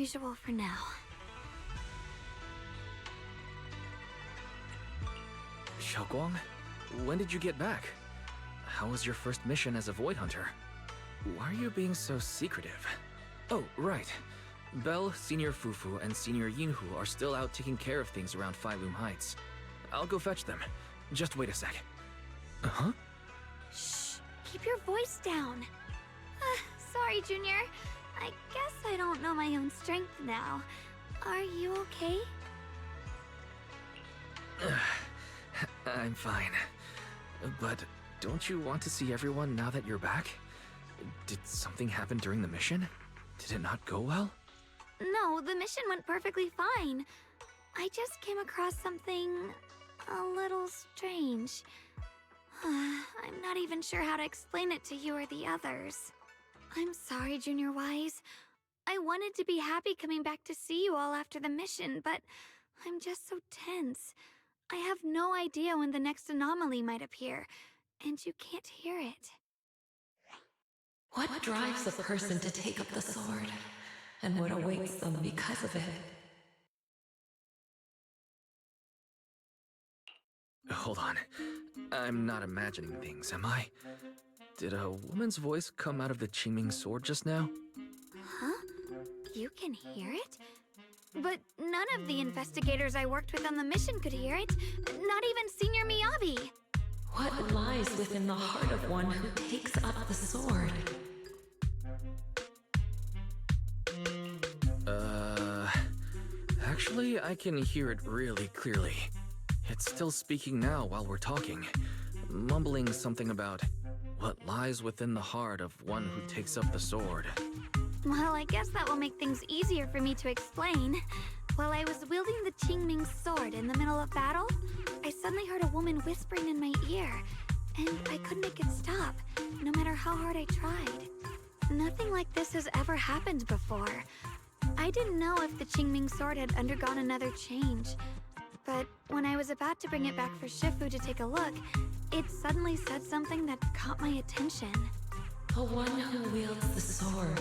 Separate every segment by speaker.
Speaker 1: usual for now.
Speaker 2: Xiaoguang, when did you get back? How was your first mission as a Void Hunter? Why are you being so secretive? Oh, right. Belle, Senior Fufu, and Senior Yinhu are still out taking care of things around Phylum Heights. I'll go fetch them. Just wait a sec. Uh-huh?
Speaker 1: Shh, keep your voice down. Sorry, Junior. I guess I don't know my own strength now. Are you okay?
Speaker 2: I'm fine. But don't you want to see everyone now that you're back? Did something happen during the mission? Did it not go well?
Speaker 1: No, the mission went perfectly fine. I just came across something a little strange. I'm not even sure how to explain it to you or the others. I'm sorry, Junior Wise. I wanted to be happy coming back to see you all after the mission, but I'm just so tense. I have no idea when the next anomaly might appear, and you can't hear it.
Speaker 3: What drives a person to take up the sword, and what awaits them because of it?
Speaker 2: Hold on. I'm not imagining things, am I? Did a woman's voice come out of the Qingming sword just now?
Speaker 1: Huh? You can hear it? But none of the investigators I worked with on the mission could hear it. Not even Senior Miyabi.
Speaker 3: What lies within the heart of one who takes up the sword?
Speaker 2: Actually, I can hear it really clearly. It's still speaking now while we're talking, mumbling something about what lies within the heart of one who takes up the sword.
Speaker 1: Well, I guess that will make things easier for me to explain. While I was wielding the Qingming sword in the middle of battle, I suddenly heard a woman whispering in my ear, and I couldn't make it stop, no matter how hard I tried. Nothing like this has ever happened before. I didn't know if the Qingming sword had undergone another change, but when I was about to bring it back for Shifu to take a look, it suddenly said something that caught my attention.
Speaker 3: The one who wields the sword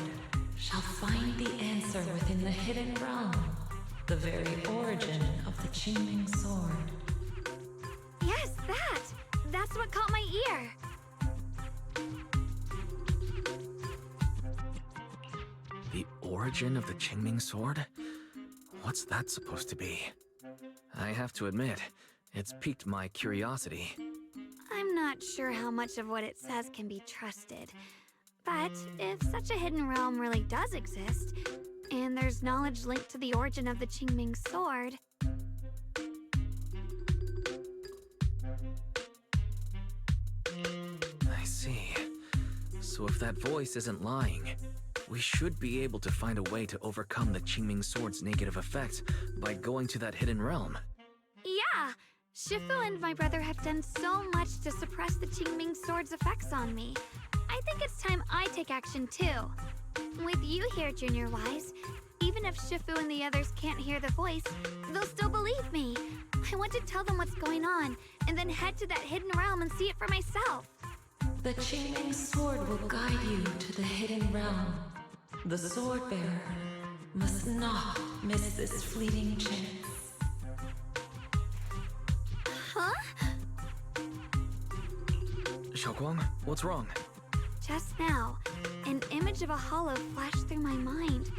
Speaker 3: shall find the answer within the hidden realm, the very origin of the Qingming sword.
Speaker 1: Yes, that's what caught my ear.
Speaker 2: The origin of the Qingming sword? What's that supposed to be? I have to admit, it's piqued my curiosity.
Speaker 1: I'm not sure how much of what it says can be trusted. But if such a hidden realm really does exist, and there's knowledge linked to the origin of the Qingming sword...
Speaker 2: I see. So if that voice isn't lying, we should be able to find a way to overcome the Qingming sword's negative effects by going to that hidden realm.
Speaker 1: Yeah! Shifu and my brother have done so much to suppress the Qingming sword's effects on me. I think it's time I take action too. With you here, Junior Wise, even if Shifu and the others can't hear the voice, they'll still believe me. I want to tell them what's going on, and then head to that hidden realm and see it for myself.
Speaker 3: The Qingming sword will guide you to the hidden realm. The sword bearer must not miss this fleeting chance.
Speaker 1: Huh?
Speaker 2: Xiaoguang, what's wrong?
Speaker 1: Just now, an image of a hollow flashed through my mind.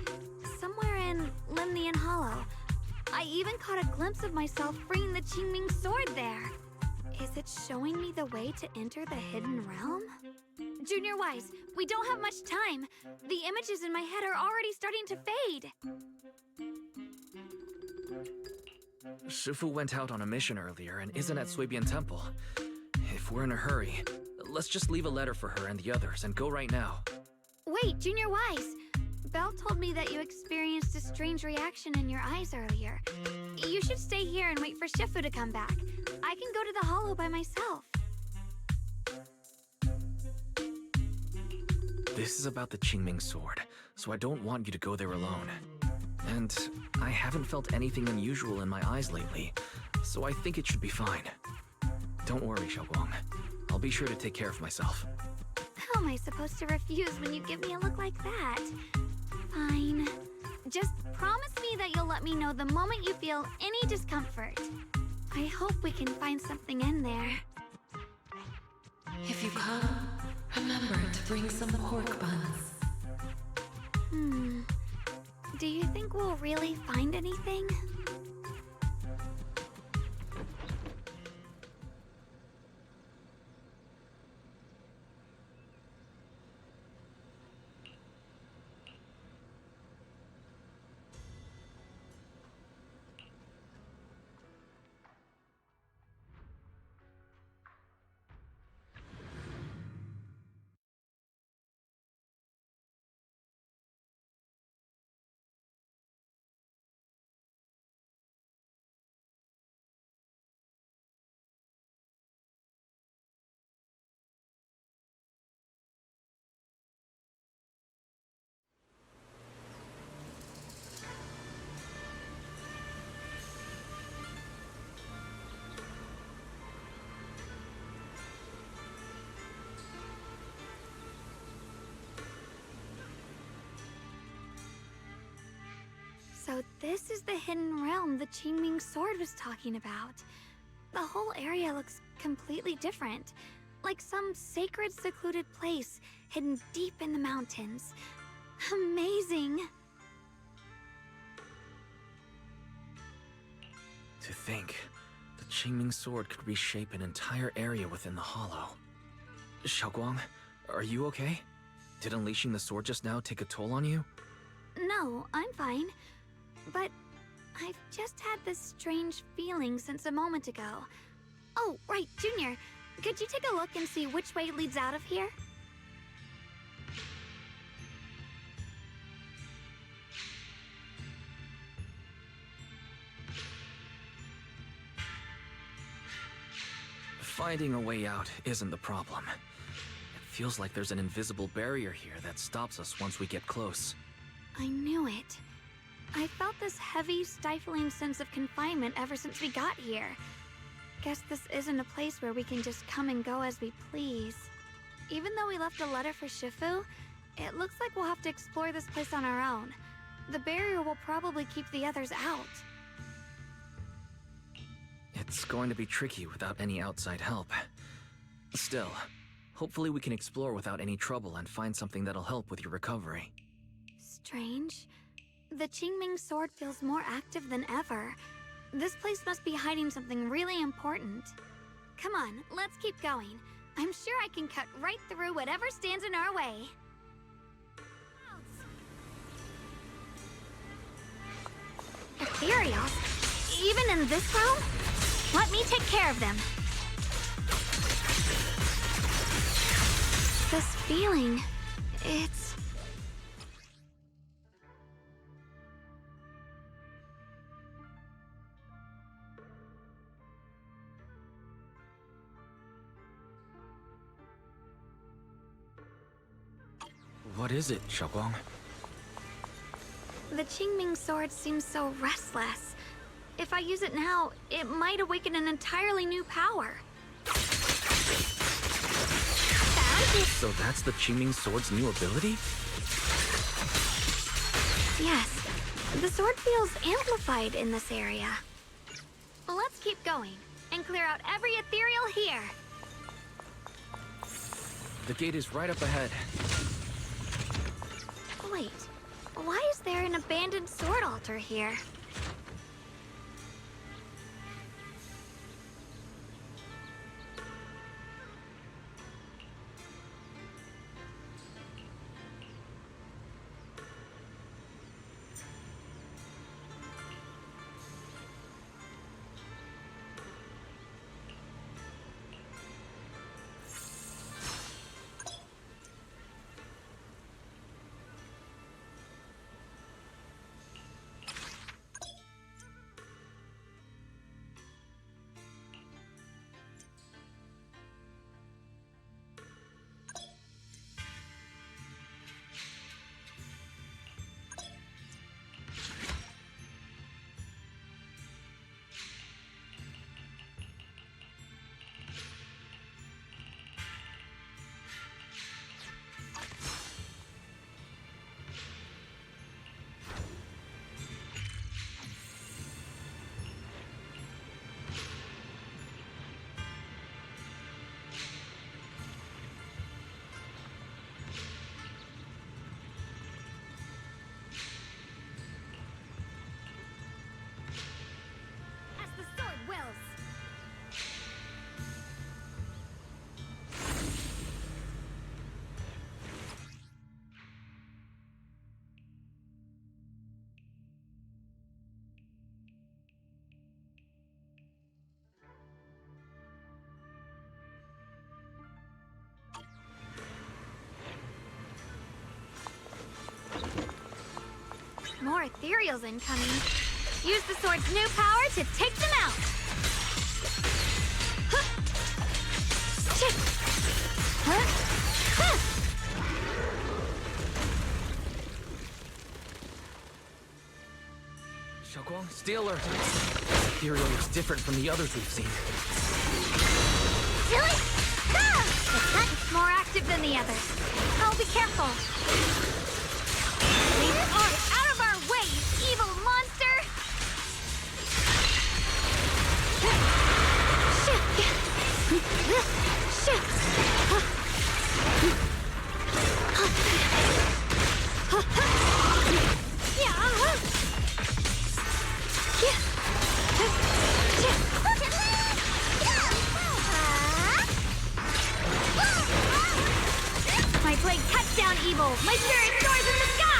Speaker 1: Somewhere in Limnian Hollow. I even caught a glimpse of myself freeing the Qingming sword there. Is it showing me the way to enter the hidden realm? Junior Wise, we don't have much time. The images in my head are already starting to fade.
Speaker 2: Shifu went out on a mission earlier and isn't at Suibian Temple. If we're in a hurry, let's just leave a letter for her and the others and go right now.
Speaker 1: Wait, Junior Wise! Belle told me that you experienced a strange reaction in your eyes earlier. You should stay here and wait for Shifu to come back. I can go to the hollow by myself.
Speaker 2: This is about the Qingming sword, so I don't want you to go there alone. And I haven't felt anything unusual in my eyes lately, so I think it should be fine. Don't worry, Xiaoguang. I'll be sure to take care of myself.
Speaker 1: How am I supposed to refuse when you give me a look like that? Fine. Just promise me that you'll let me know the moment you feel any discomfort. I hope we can find something in there.
Speaker 3: If you come, remember to bring some pork buns.
Speaker 1: Do you think we'll really find anything? So this is the hidden realm the Qingming sword was talking about. The whole area looks completely different, like some sacred, secluded place hidden deep in the mountains. Amazing!
Speaker 2: To think, the Qingming sword could reshape an entire area within the hollow. Xiaoguang, are you okay? Did unleashing the sword just now take a toll on you?
Speaker 1: No, I'm fine. But I've just had this strange feeling since a moment ago. Oh, right, Junior. Could you take a look and see which way leads out of here?
Speaker 2: Finding a way out isn't the problem. It feels like there's an invisible barrier here that stops us once we get close.
Speaker 1: I knew it. I felt this heavy, stifling sense of confinement ever since we got here. Guess this isn't a place where we can just come and go as we please. Even though we left a letter for Shifu, it looks like we'll have to explore this place on our own. The barrier will probably keep the others out.
Speaker 2: It's going to be tricky without any outside help. Still, hopefully we can explore without any trouble and find something that'll help with your recovery.
Speaker 1: Strange. The Qingming sword feels more active than ever. This place must be hiding something really important. Come on, let's keep going. I'm sure I can cut right through whatever stands in our way. Ethereals? Even in this realm? Let me take care of them. This feeling, it's...
Speaker 2: What is it, Xiaoguang?
Speaker 1: The Qingming sword seems so restless. If I use it now, it might awaken an entirely new power. Found it!
Speaker 2: So that's the Qingming sword's new ability?
Speaker 1: Yes, the sword feels amplified in this area. Let's keep going and clear out every ethereal here.
Speaker 2: The gate is right up ahead.
Speaker 1: Wait, why is there an abandoned sword altar here? More ethereals incoming. Use the sword's new power to take them out! Huh. Shit. Huh? Huh.
Speaker 2: Xiaoguang, stay alert. Ethereal looks different from the others we've seen.
Speaker 1: Really? Ah! It's more active than the others. I'll be careful. Out of our way, you evil monster! My blade cuts down evil! My spirit soars in the sky!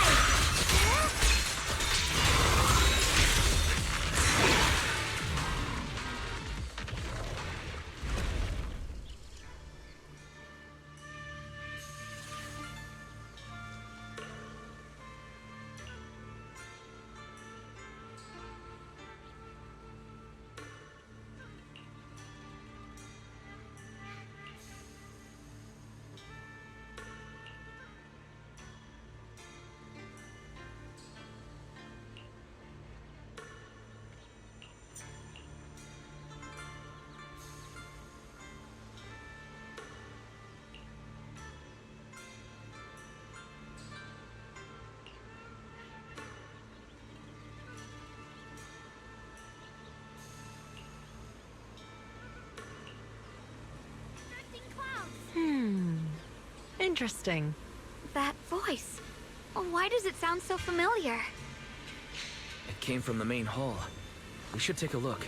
Speaker 3: Interesting.
Speaker 1: That voice. Why does it sound so familiar?
Speaker 2: It came from the main hall. We should take a look.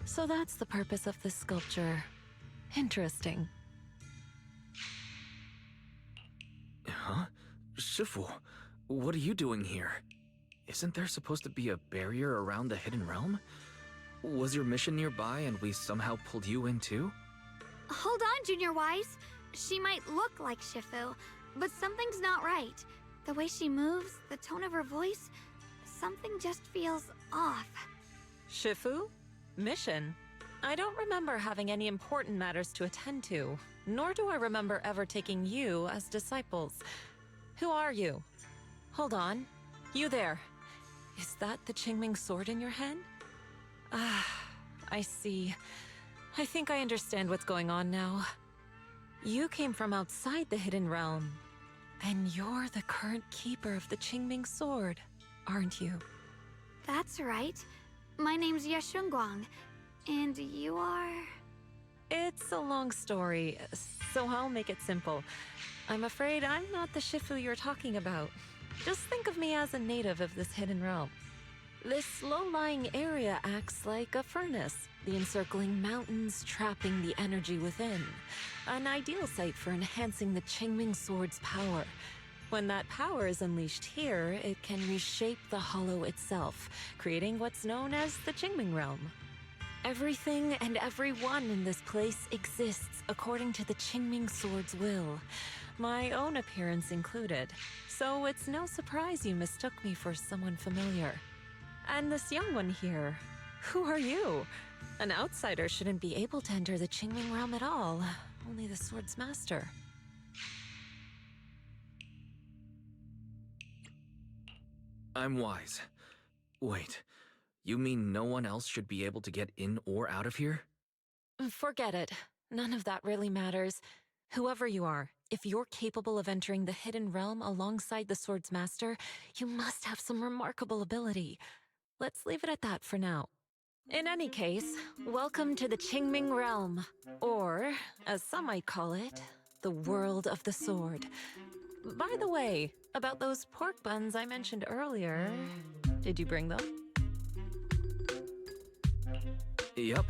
Speaker 3: So that's the purpose of this sculpture. Interesting.
Speaker 2: Huh? Shifu, what are you doing here? Isn't there supposed to be a barrier around the hidden realm? Was your mission nearby and we somehow pulled you in too?
Speaker 1: Hold on, Junior Wise. She might look like Shifu, but something's not right. The way she moves, the tone of her voice, something just feels off.
Speaker 3: Shifu? Mission? I don't remember having any important matters to attend to, nor do I remember ever taking you as disciples. Who are you? Hold on. You there. Is that the Qingming sword in your hand? Ah, I see. I think I understand what's going on now. You came from outside the Hidden Realm, and you're the current keeper of the Qingming sword, aren't you?
Speaker 1: That's right. My name's Yashunguang, and you are...
Speaker 3: It's a long story, so I'll make it simple. I'm afraid I'm not the Shifu you're talking about. Just think of me as a native of this hidden realm. This low-lying area acts like a furnace, the encircling mountains trapping the energy within. An ideal site for enhancing the Qingming sword's power. When that power is unleashed here, it can reshape the hollow itself, creating what's known as the Qingming realm. Everything and everyone in this place exists according to the Qingming sword's will, my own appearance included. So it's no surprise you mistook me for someone familiar. And this young one here, who are you? An outsider shouldn't be able to enter the Qingming realm at all, only the sword's master.
Speaker 2: I'm Wise. Wait, you mean no one else should be able to get in or out of here?
Speaker 3: Forget it. None of that really matters. Whoever you are, if you're capable of entering the hidden realm alongside the sword's master, you must have some remarkable ability. Let's leave it at that for now. In any case, welcome to the Qingming realm, or, as some might call it, the world of the sword. By the way, about those pork buns I mentioned earlier, did you bring them?
Speaker 2: Yep.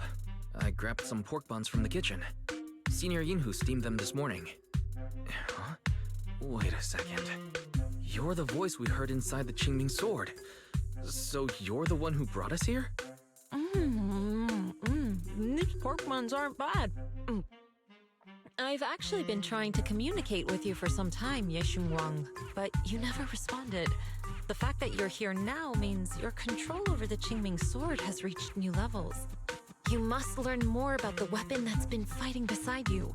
Speaker 2: I grabbed some pork buns from the kitchen. Senior Yinhu steamed them this morning. Huh? Wait a second. You're the voice we heard inside the Qingming sword. So you're the one who brought us here?
Speaker 3: These pork buns aren't bad. I've actually been trying to communicate with you for some time, Ye Xunguang, but you never responded. The fact that you're here now means your control over the Qingming sword has reached new levels. You must learn more about the weapon that's been fighting beside you.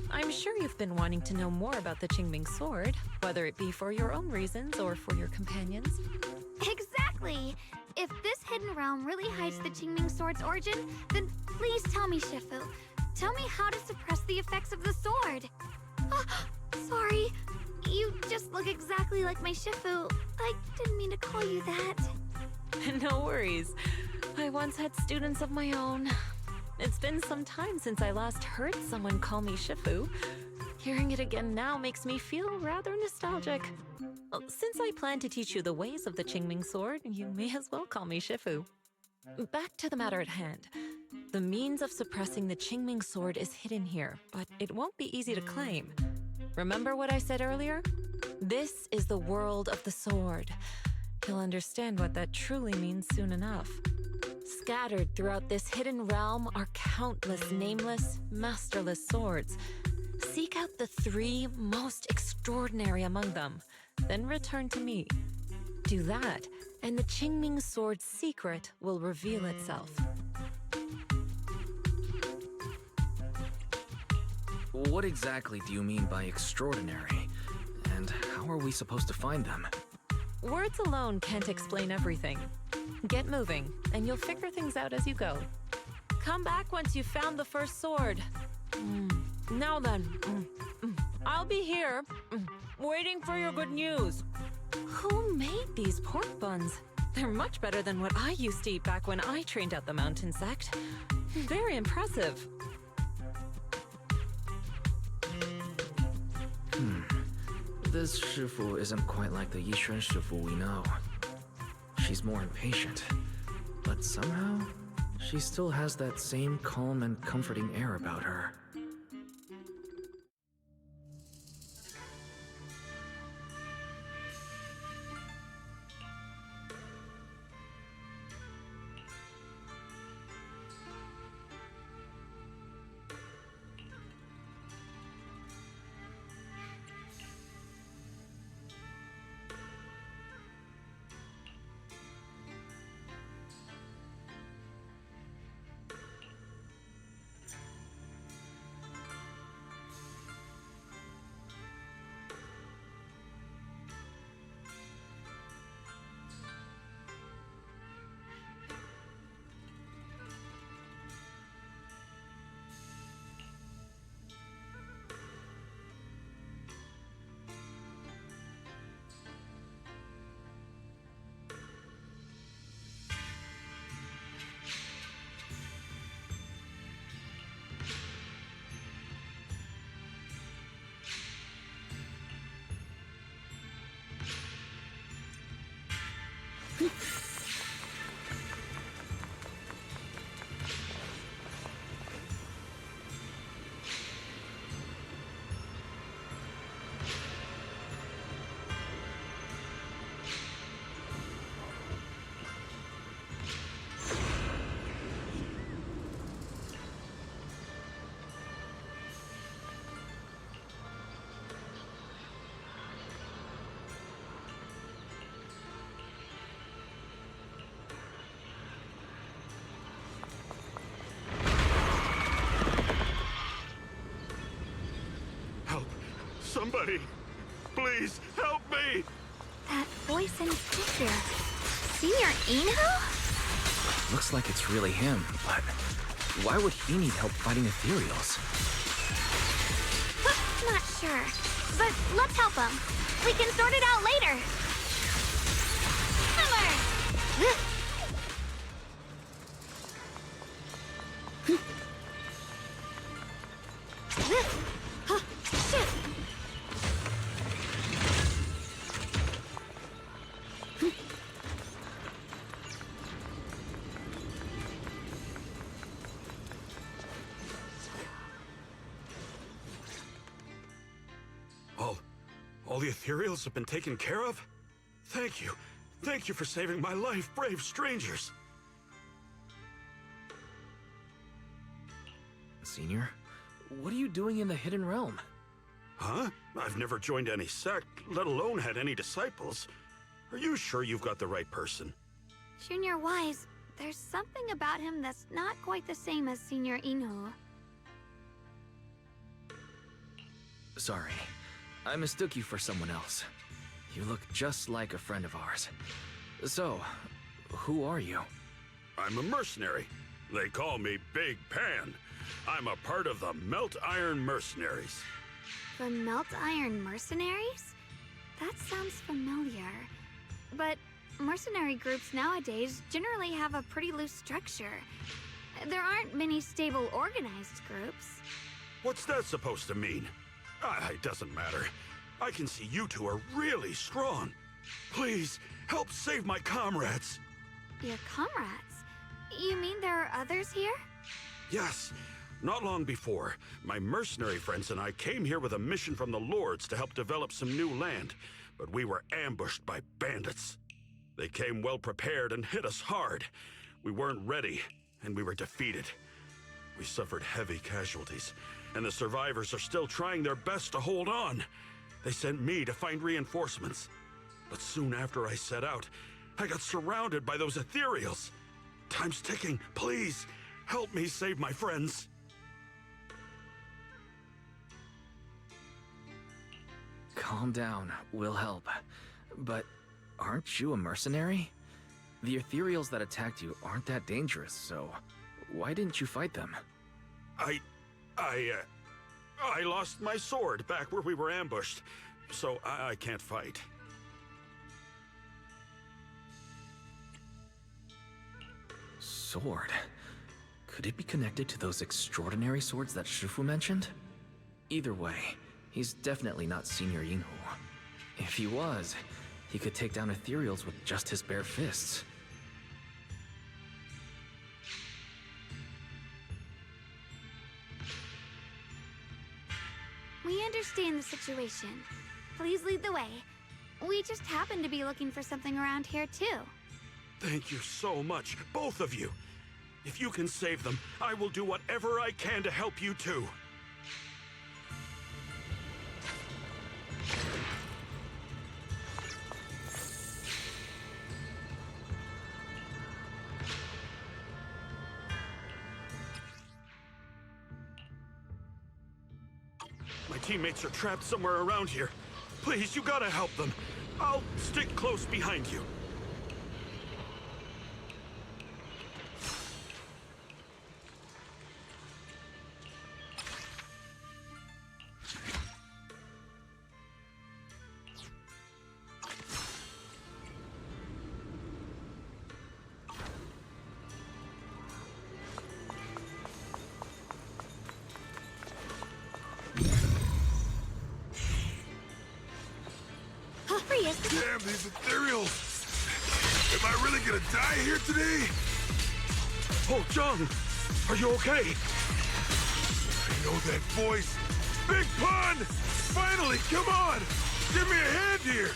Speaker 3: I'm sure you've been wanting to know more about the Qingming sword, whether it be for your own reasons or for your companions.
Speaker 1: Exactly! If this hidden realm really hides the Qingming sword's origin, then please tell me, Shifu. Tell me how to suppress the effects of the sword. Oh, sorry. You just look exactly like my Shifu. I didn't mean to call you that.
Speaker 3: No worries. I once had students of my own. It's been some time since I last heard someone call me Shifu. Hearing it again now makes me feel rather nostalgic. Well, since I plan to teach you the ways of the Qingming sword, you may as well call me Shifu. Back to the matter at hand. The means of suppressing the Qingming sword is hidden here, but it won't be easy to claim. Remember what I said earlier? This is the world of the sword. You'll understand what that truly means soon enough. Scattered throughout this hidden realm are countless nameless, masterless swords. Seek out the 3 most extraordinary among them, then return to me. Do that, and the Qingming sword's secret will reveal itself.
Speaker 2: What exactly do you mean by extraordinary? And how are we supposed to find them?
Speaker 3: Words alone can't explain everything. Get moving, and you'll figure things out as you go. Come back once you've found the first sword. Now then, I'll be here, waiting for your good news. Who made these pork buns? They're much better than what I used to eat back when I trained at the mountain sect. Very impressive.
Speaker 2: This Shifu isn't quite like the Yixuan Shifu we know. She's more impatient, but somehow, she still has that same calm and comforting air about her.
Speaker 4: Somebody, please help me!
Speaker 1: That voice and figure. Senior Yinhu?
Speaker 2: Looks like it's really him, but why would he need help fighting ethereals?
Speaker 1: Not sure, but let's help him. We can sort it out later. Hammer!
Speaker 4: the ethereals have been taken care of? Thank you. Thank you for saving my life, brave strangers.
Speaker 2: Senior, what are you doing in the Hidden Realm?
Speaker 4: Huh? I've never joined any sect, let alone had any disciples. Are you sure you've got the right person?
Speaker 1: Junior Wise, there's something about him that's not quite the same as Senior Inu.
Speaker 2: Sorry, I mistook you for someone else. You look just like a friend of ours. So, who are you?
Speaker 4: I'm a mercenary. They call me Big Pan. I'm a part of the Melt Iron Mercenaries.
Speaker 1: The Melt Iron Mercenaries? That sounds familiar. But mercenary groups nowadays generally have a pretty loose structure. There aren't many stable organized groups.
Speaker 4: What's that supposed to mean? It doesn't matter. I can see you two are really strong. Please, help save my comrades.
Speaker 1: Your comrades? You mean there are others here?
Speaker 4: Yes. Not long before, my mercenary friends and I came here with a mission from the Lords to help develop some new land, but we were ambushed by bandits. They came well prepared and hit us hard. We weren't ready, and we were defeated. We suffered heavy casualties, and the survivors are still trying their best to hold on. They sent me to find reinforcements. But soon after I set out, I got surrounded by those ethereals. Time's ticking. Please, help me save my friends.
Speaker 2: Calm down, we'll help. But aren't you a mercenary? The ethereals that attacked you aren't that dangerous, so why didn't you fight them?
Speaker 4: I lost my sword back where we were ambushed, so I can't fight.
Speaker 2: Sword? Could it be connected to those extraordinary swords that Shufu mentioned? Either way, he's definitely not Senior Yinghu. If he was, he could take down ethereals with just his bare fists.
Speaker 1: We understand the situation. Please lead the way. We just happen to be looking for something around here, too.
Speaker 4: Thank you so much, both of you. If you can save them, I will do whatever I can to help you too. My teammates are trapped somewhere around here. Please, you gotta help them. I'll stick close behind you.
Speaker 1: Hurry, is it?
Speaker 5: Damn, these ethereals! Am I really gonna die here today?
Speaker 4: Oh, Jung, are you okay?
Speaker 5: I know that voice. Big Pun! Finally, come on! Give me a hand here!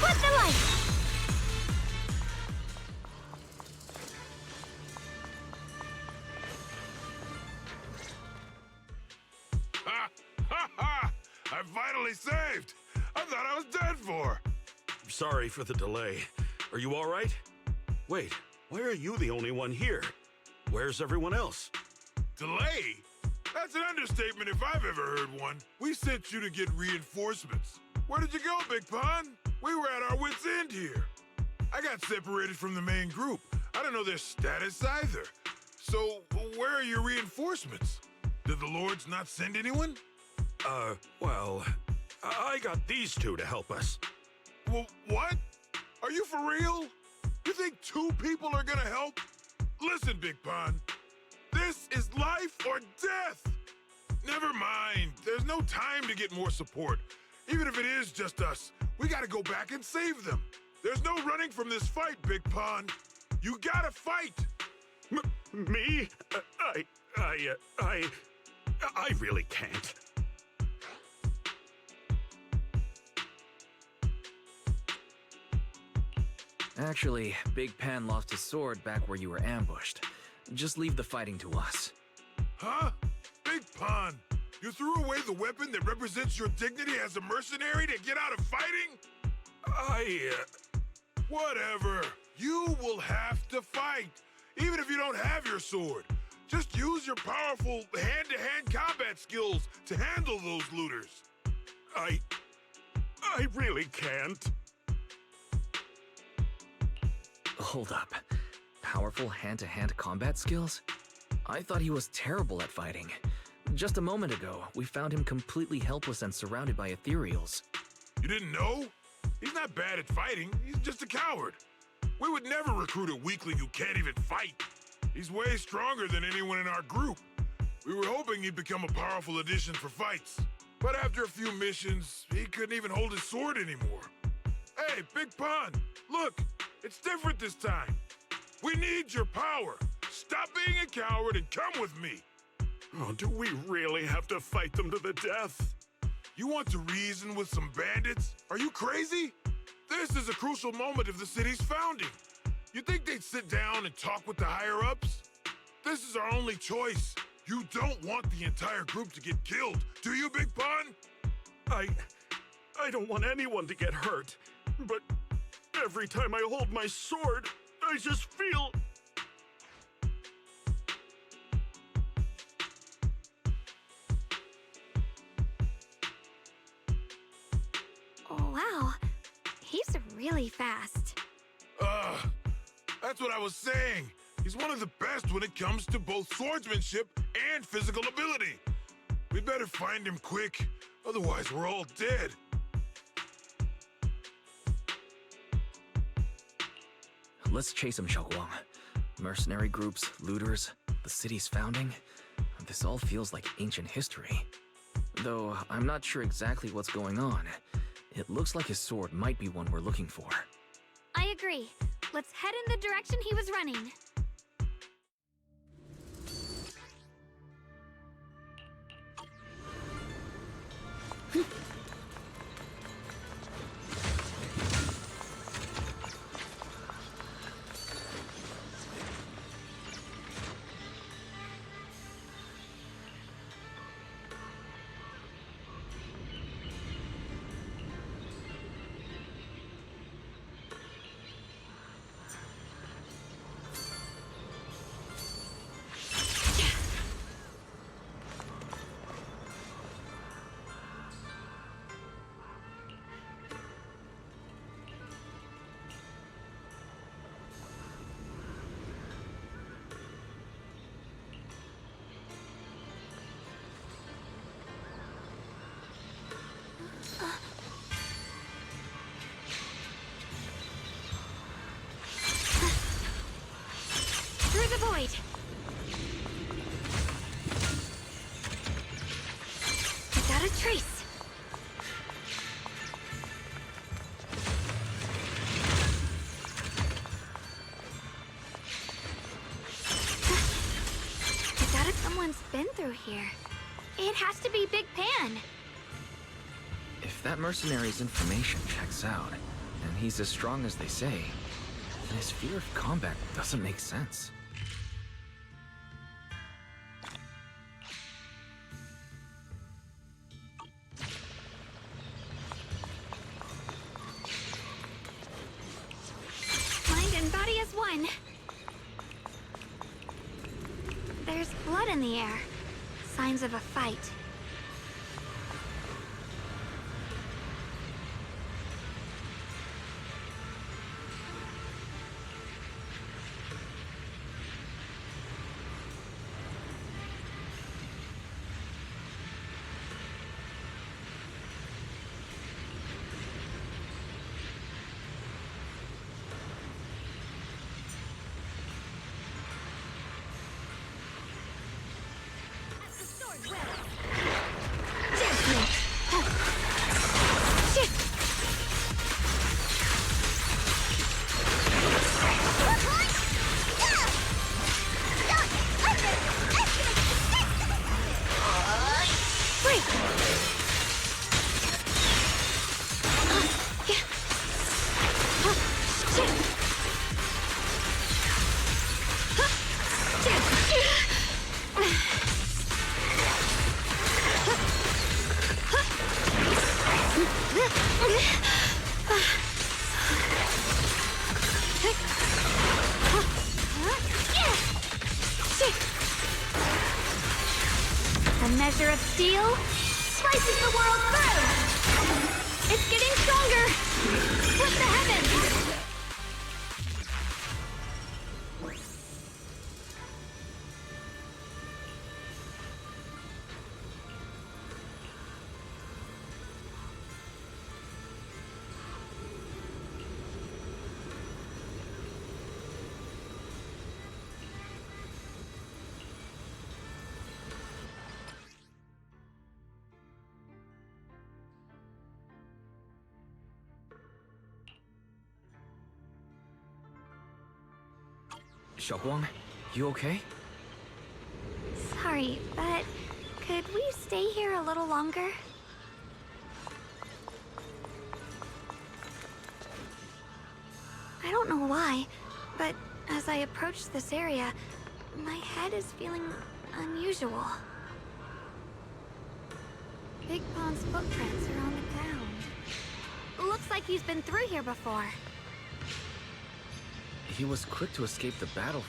Speaker 1: Put the light!
Speaker 5: Ha! Ha ha! I'm finally saved! I thought I was dead for!
Speaker 4: Sorry for the delay. Are you all right? Wait, why are you the only one here? Where's everyone else?
Speaker 5: Delay? That's an understatement if I've ever heard one. We sent you to get reinforcements. Where did you go, Big Pun? We were at our wits' end here. I got separated from the main group. I don't know their status either. So, where are your reinforcements? Did the Lords not send anyone?
Speaker 4: Well, I got these two to help us.
Speaker 5: Well, what? Are you for real? You think two people are gonna help? Listen, Big Pun. This is life or death! Never mind. There's no time to get more support. Even if it is just us, we gotta go back and save them. There's no running from this fight, Big Pun. You gotta fight!
Speaker 4: Me? I really can't.
Speaker 2: Actually, Big Pan lost his sword back where you were ambushed. Just leave the fighting to us.
Speaker 5: Huh? Big Pun, you threw away the weapon that represents your dignity as a mercenary to get out of fighting? Whatever. You will have to fight, even if you don't have your sword. Just use your powerful hand-to-hand combat skills to handle those looters.
Speaker 4: I really can't.
Speaker 2: Hold up. Powerful hand-to-hand combat skills? I thought he was terrible at fighting. Just a moment ago, we found him completely helpless and surrounded by ethereals.
Speaker 5: You didn't know? He's not bad at fighting. He's just a coward. We would never recruit a weakling who can't even fight. He's way stronger than anyone in our group. We were hoping he'd become a powerful addition for fights. But after a few missions, he couldn't even hold his sword anymore. Hey, Big Pun, look, it's different this time. We need your power. Stop being a coward and come with me.
Speaker 4: Oh, do we really have to fight them to the death?
Speaker 5: You want to reason with some bandits? Are you crazy? This is a crucial moment of the city's founding. You think they'd sit down and talk with the higher-ups? This is our only choice. You don't want the entire group to get killed, do you, Big Pun?
Speaker 4: I don't want anyone to get hurt, but every time I hold my sword, I just feel...
Speaker 1: Oh, wow. He's really fast.
Speaker 5: That's what I was saying. He's one of the best when it comes to both swordsmanship and physical ability. We better find him quick, otherwise we're all dead.
Speaker 2: Let's chase him, Xiaoguang. Mercenary groups, looters, the city's founding. This all feels like ancient history. Though I'm not sure exactly what's going on. It looks like his sword might be one we're looking for.
Speaker 1: I agree. Let's head in the direction he was running. Through the void! Without a trace! Without it, someone's been through here. It has to be Big Pan!
Speaker 2: If that mercenary's information checks out, and he's as strong as they say, then his fear of combat doesn't make sense.
Speaker 1: Mind and body as one. There's blood in the air. Signs of a fight.
Speaker 6: As the sword wills.
Speaker 1: A measure of steel slices the world through! It's getting stronger! Split the heavens!
Speaker 2: Xiaoguang, you okay?
Speaker 1: Sorry, but could we stay here a little longer? I don't know why, but as I approach this area, my head is feeling unusual. Big Pond's footprints are on the ground. Looks like he's been through here before.
Speaker 2: He was quick to escape the battlefield.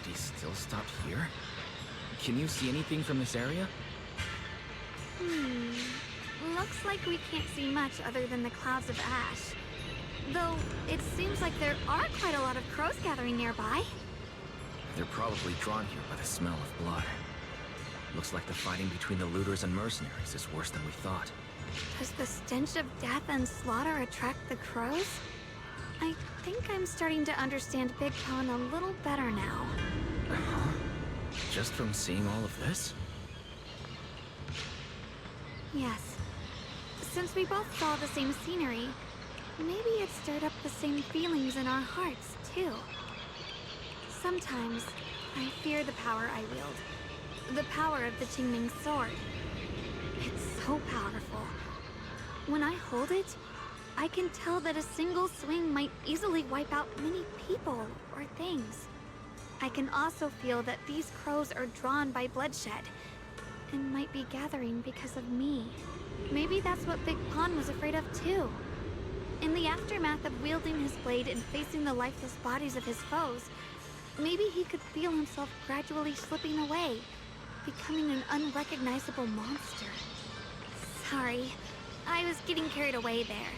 Speaker 2: Did he still stop here? Can you see anything from this area?
Speaker 1: Looks like we can't see much other than the clouds of ash. Though, it seems like there are quite a lot of crows gathering nearby.
Speaker 2: They're probably drawn here by the smell of blood. Looks like the fighting between the looters and mercenaries is worse than we thought.
Speaker 1: Does the stench of death and slaughter attract the crows? I think I'm starting to understand Big Pond a little better now.
Speaker 2: Huh? Just from seeing all of this?
Speaker 1: Yes. Since we both saw the same scenery, maybe it stirred up the same feelings in our hearts, too. Sometimes, I fear the power I wield. The power of the Qingming sword. It's so powerful. When I hold it, I can tell that a single swing might easily wipe out many people or things. I can also feel that these crows are drawn by bloodshed, and might be gathering because of me. Maybe that's what Big Pond was afraid of too. In the aftermath of wielding his blade and facing the lifeless bodies of his foes, maybe he could feel himself gradually slipping away, becoming an unrecognizable monster. Sorry, I was getting carried away there.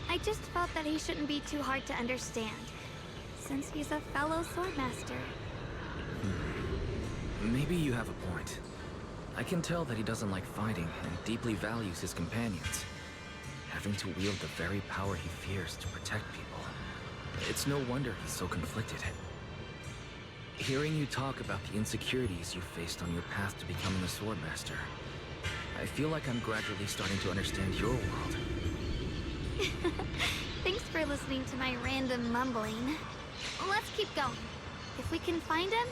Speaker 1: I just felt that he shouldn't be too hard to understand, since he's a fellow swordmaster.
Speaker 2: Maybe you have a point. I can tell that he doesn't like fighting and deeply values his companions. Having to wield the very power he fears to protect people. It's no wonder he's so conflicted. Hearing you talk about the insecurities you faced on your path to becoming a swordmaster, I feel like I'm gradually starting to understand your world.
Speaker 1: Thanks for listening to my random mumbling. Let's keep going. If we can find him,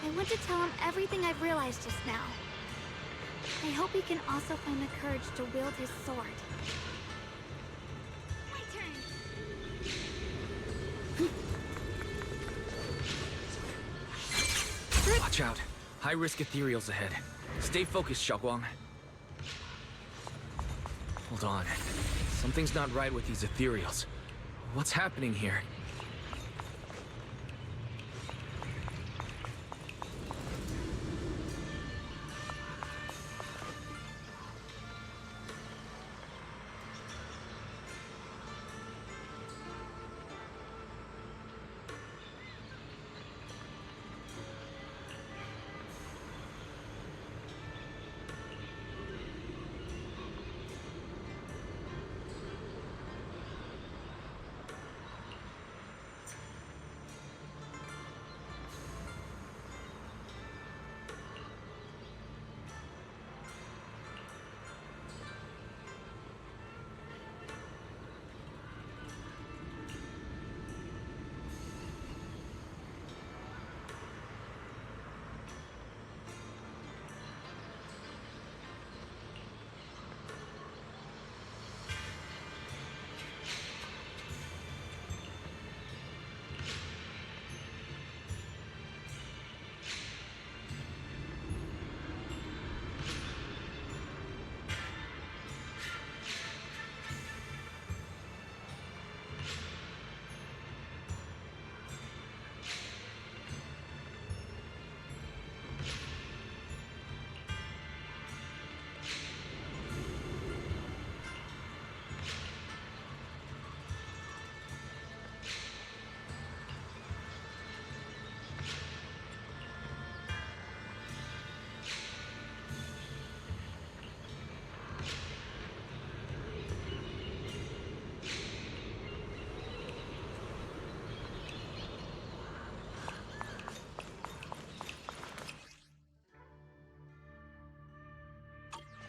Speaker 1: I want to tell him everything I've realized just now. I hope he can also find the courage to wield his sword. My turn.
Speaker 2: Watch out. High-risk ethereals ahead. Stay focused, Xiaoguang. Hold on. Something's not right with these ethereals. What's happening here?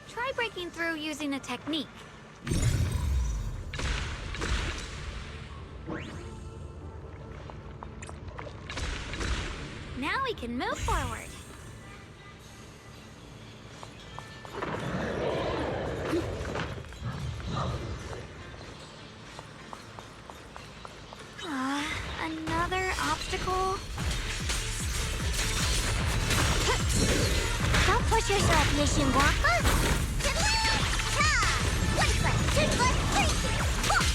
Speaker 1: Try breaking through using a technique. Now we can move forward. Another obstacle?
Speaker 6: Don't push yourself, Mission Walker. One foot, two foot, three foot.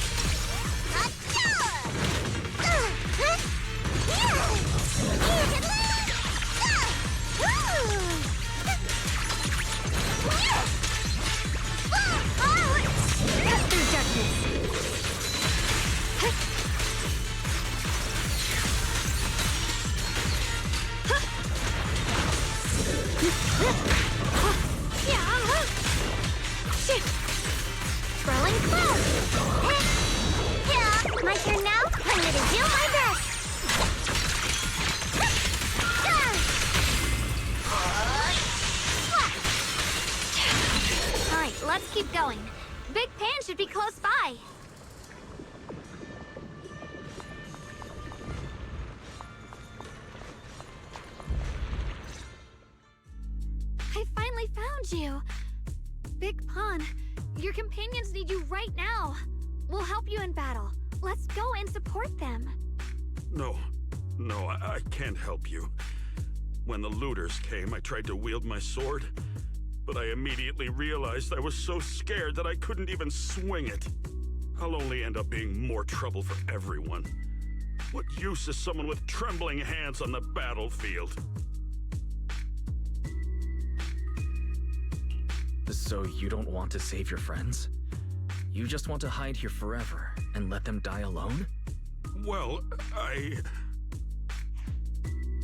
Speaker 1: Throwing cloud!
Speaker 6: My turn now? I'm gonna do my best!
Speaker 1: Alright, let's keep going. Big Pan should be close by. I finally found you. Big Pun, your companions need you right now. We'll help you in battle. Let's go and support them.
Speaker 4: No, I can't help you. When the looters came, I tried to wield my sword, but I immediately realized I was so scared that I couldn't even swing it. I'll only end up being more trouble for everyone. What use is someone with trembling hands on the battlefield?
Speaker 2: So you don't want to save your friends? You just want to hide here forever and let them die alone?
Speaker 4: Well,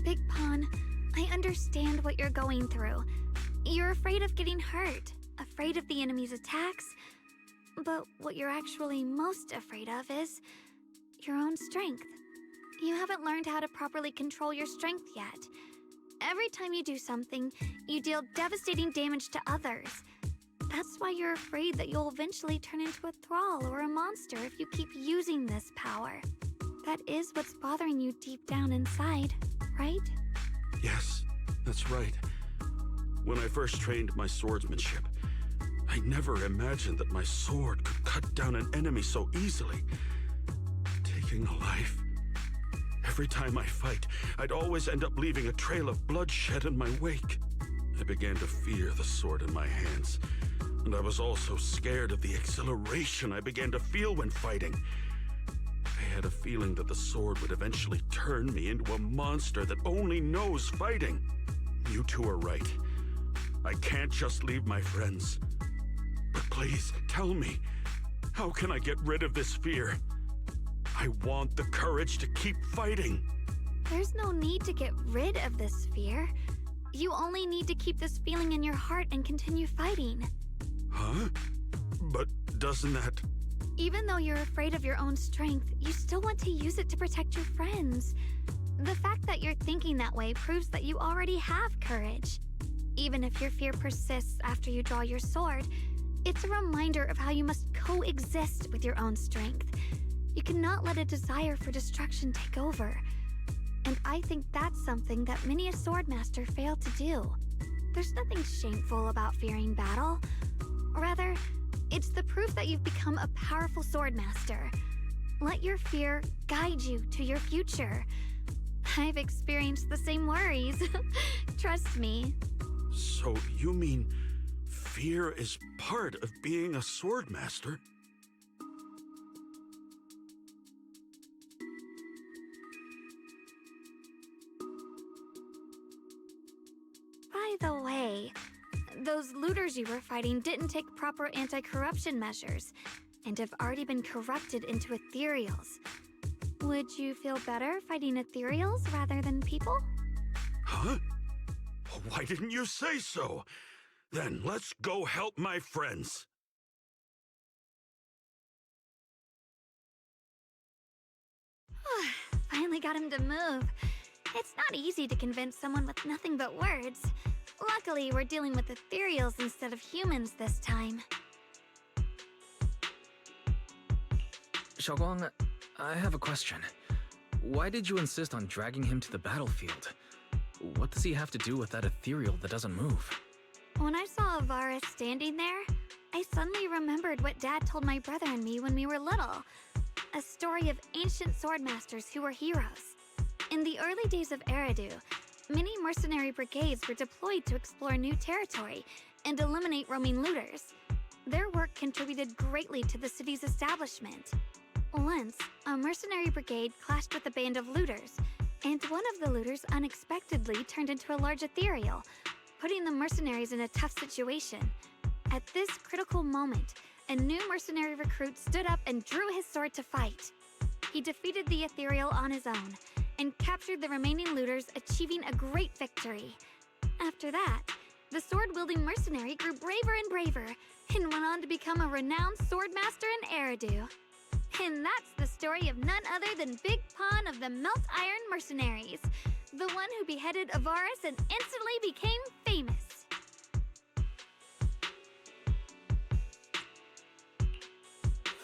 Speaker 1: Big Pun, I understand what you're going through. You're afraid of getting hurt, afraid of the enemy's attacks. But what you're actually most afraid of is your own strength. You haven't learned how to properly control your strength yet. Every time you do something, you deal devastating damage to others. That's why you're afraid that you'll eventually turn into a thrall or a monster if you keep using this power. That is what's bothering you deep down inside, right?
Speaker 4: yes, that's right. When I first trained my swordsmanship, I never imagined that my sword could cut down an enemy so easily. Taking a life. Every time I fight, I'd always end up leaving a trail of bloodshed in my wake. I began to fear the sword in my hands, and I was also scared of the exhilaration I began to feel when fighting. I had a feeling that the sword would eventually turn me into a monster that only knows fighting. You two are right. I can't just leave my friends. But please, tell me, how can I get rid of this fear? I want the courage to keep fighting.
Speaker 1: There's no need to get rid of this fear. You only need to keep this feeling in your heart and continue fighting.
Speaker 4: Huh? But doesn't that...
Speaker 1: Even though you're afraid of your own strength, you still want to use it to protect your friends. The fact that you're thinking that way proves that you already have courage. Even if your fear persists after you draw your sword, it's a reminder of how you must coexist with your own strength. You cannot let a desire for destruction take over. And I think that's something that many a swordmaster fail to do. There's nothing shameful about fearing battle. Rather, it's the proof that you've become a powerful swordmaster. Let your fear guide you to your future. I've experienced the same worries. Trust me.
Speaker 4: So you mean fear is part of being a swordmaster?
Speaker 1: By the way, those looters you were fighting didn't take proper anti-corruption measures and have already been corrupted into ethereals. Would you feel better fighting ethereals rather than people?
Speaker 4: Huh? Why didn't you say so? Then let's go help my friends.
Speaker 1: Finally got him to move. It's not easy to convince someone with nothing but words. Luckily, we're dealing with ethereals instead of humans this time.
Speaker 2: Xiaoguang, I have a question. Why did you insist on dragging him to the battlefield? What does he have to do with that ethereal that doesn't move?
Speaker 1: When I saw Avaris standing there, I suddenly remembered what Dad told my brother and me when we were little. A story of ancient swordmasters who were heroes. In the early days of Eridu, many mercenary brigades were deployed to explore new territory and eliminate roaming looters. Their work contributed greatly to the city's establishment. Once, a mercenary brigade clashed with a band of looters, and one of the looters unexpectedly turned into a large ethereal, putting the mercenaries in a tough situation. At this critical moment, a new mercenary recruit stood up and drew his sword to fight. He defeated the ethereal on his own, and captured the remaining looters, achieving a great victory. After that, the sword-wielding mercenary grew braver and braver, and went on to become a renowned swordmaster in Eridu. And that's the story of none other than Big Pon of the Melt Iron Mercenaries, the one who beheaded Avaris and instantly became famous.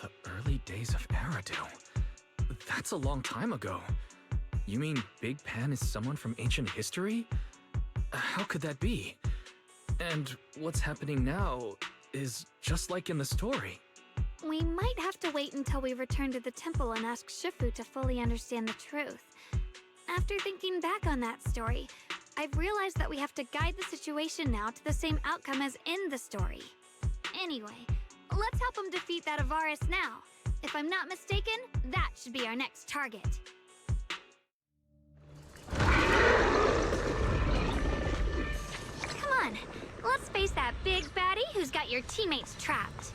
Speaker 2: The early days of Eridu. That's a long time ago. You mean Big Pan is someone from ancient history? How could that be? And what's happening now is just like in the story.
Speaker 1: We might have to wait until we return to the temple and ask Shifu to fully understand the truth. After thinking back on that story, I've realized that we have to guide the situation now to the same outcome as in the story. Anyway, let's help him defeat that Avaris now. If I'm not mistaken, that should be our next target. Come on, let's face that big baddie who's got your teammates trapped.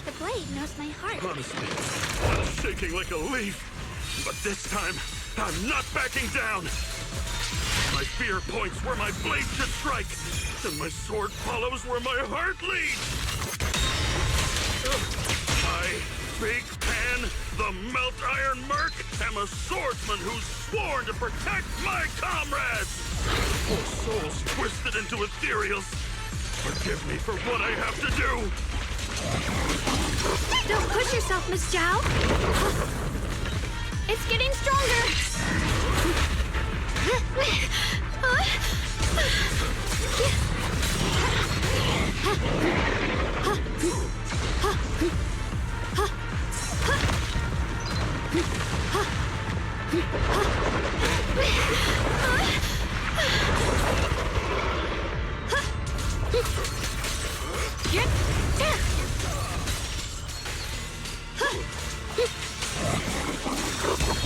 Speaker 1: The blade knows my heart.
Speaker 4: Honestly, I'm shaking like a leaf. But this time, I'm not backing down. My fear points where my blade should strike, and my sword follows where my heart leads. I, Big Pan, the Melt Iron Merc, am a swordsman who's sworn to protect my comrades. Poor souls twisted into ethereals. Forgive me for what I have to do.
Speaker 1: Don't push yourself, Miss Zhao. It's getting stronger.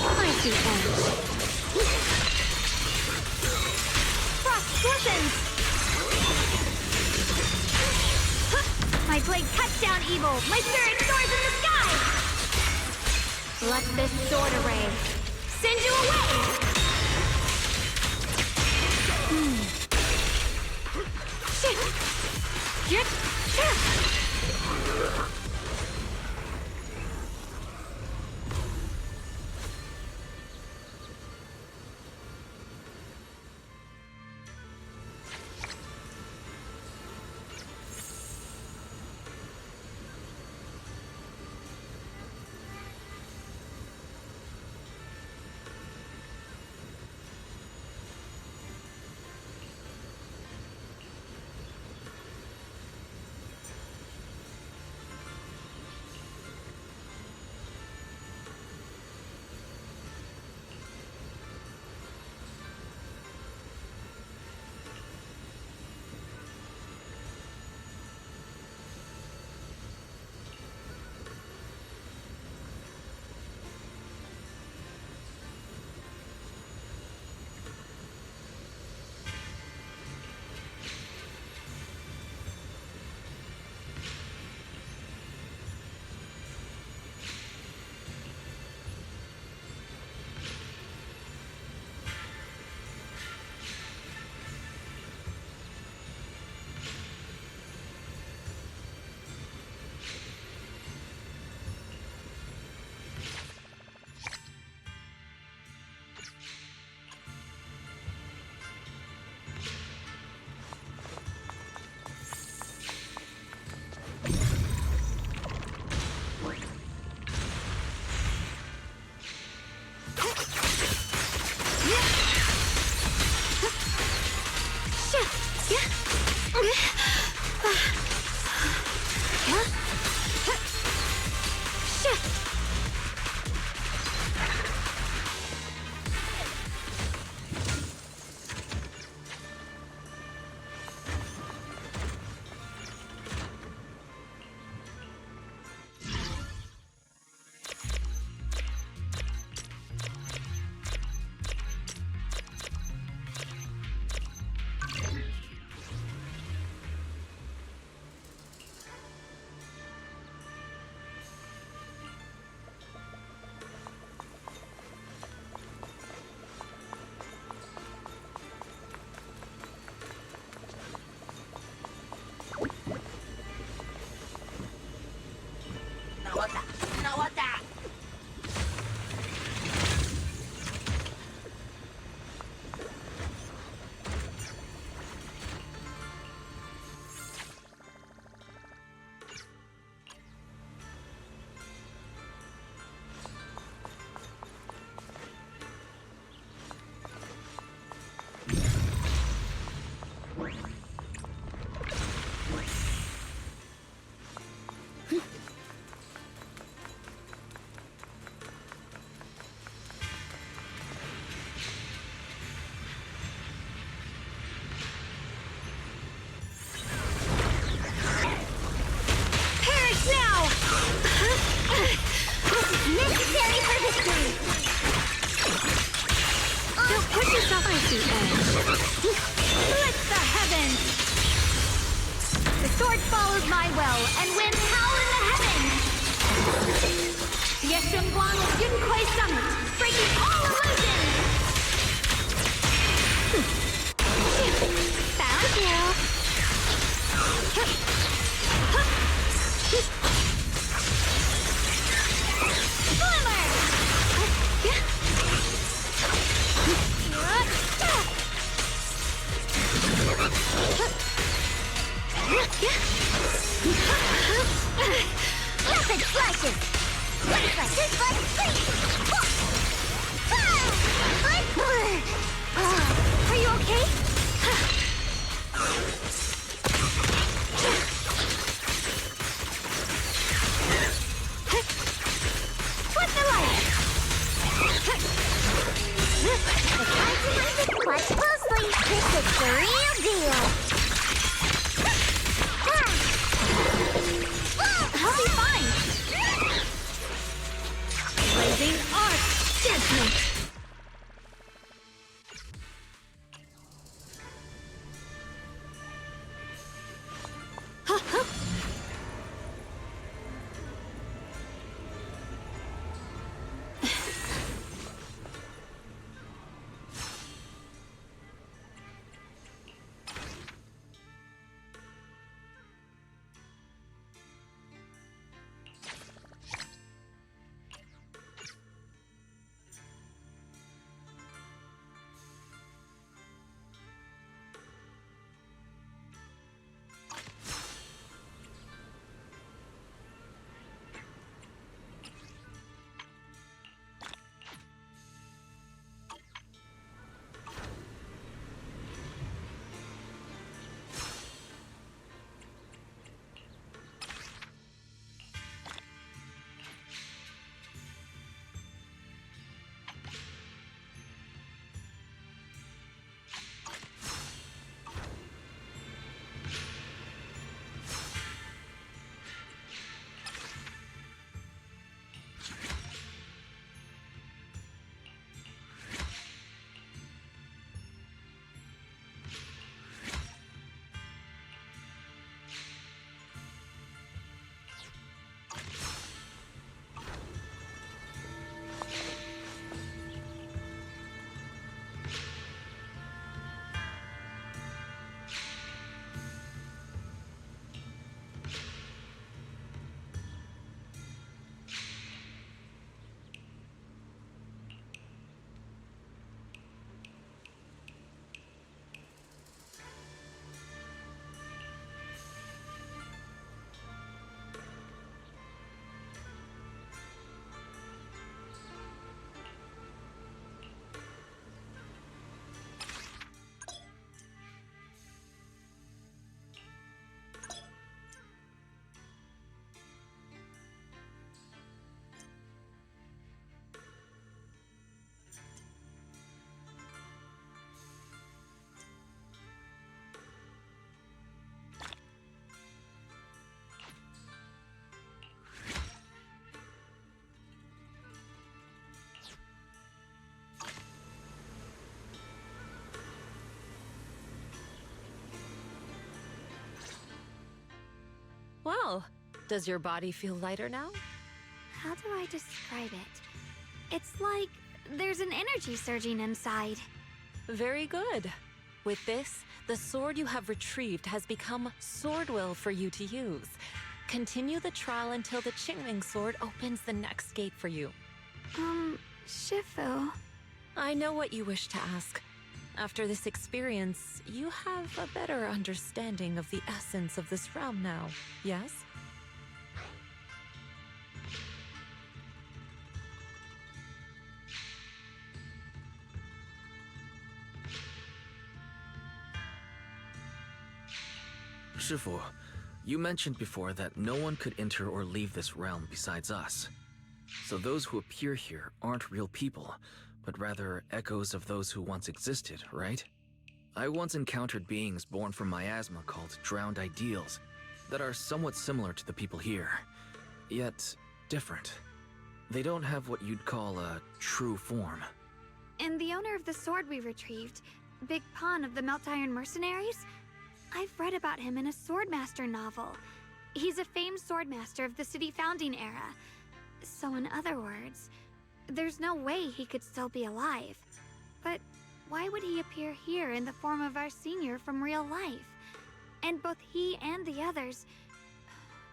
Speaker 1: I see edge. Frost glistens! My blade cuts down evil! My spirit soars in the sky! Let this sword array send you away! Push yourself to the edge. Split the heavens! The sword follows my will, and winds howl in the heavens! Yeshunguang Yunquai Summit, breaking all illusions! Found you! Glimmer!
Speaker 6: Rapid flashes! Flashes,
Speaker 1: Are you okay? What's the light?
Speaker 6: Watch closely. This is the real deal.
Speaker 1: I'll be fine. Blazing arc judgment.
Speaker 3: Well, does your body feel lighter now?
Speaker 1: How do I describe it? It's like there's an energy surging inside.
Speaker 3: Very good. With this, the sword you have retrieved has become sword will for you to use. Continue the trial until the Qingming sword opens the next gate for you.
Speaker 1: Shifu.
Speaker 3: I know what you wish to ask. After this experience, you have a better understanding of the essence of this realm now, yes?
Speaker 2: Shifu, you mentioned before that no one could enter or leave this realm besides us. So those who appear here aren't real people, but rather echoes of those who once existed, right? I once encountered beings born from miasma called drowned ideals that are somewhat similar to the people here, yet different. They don't have what you'd call a true form.
Speaker 1: And the owner of the sword we retrieved, Big Pon of the Melt Iron Mercenaries, I've read about him in a Swordmaster novel. He's a famed swordmaster of the city founding era. So in other words, there's no way he could still be alive. But why would he appear here in the form of our senior from real life? And both he and the others,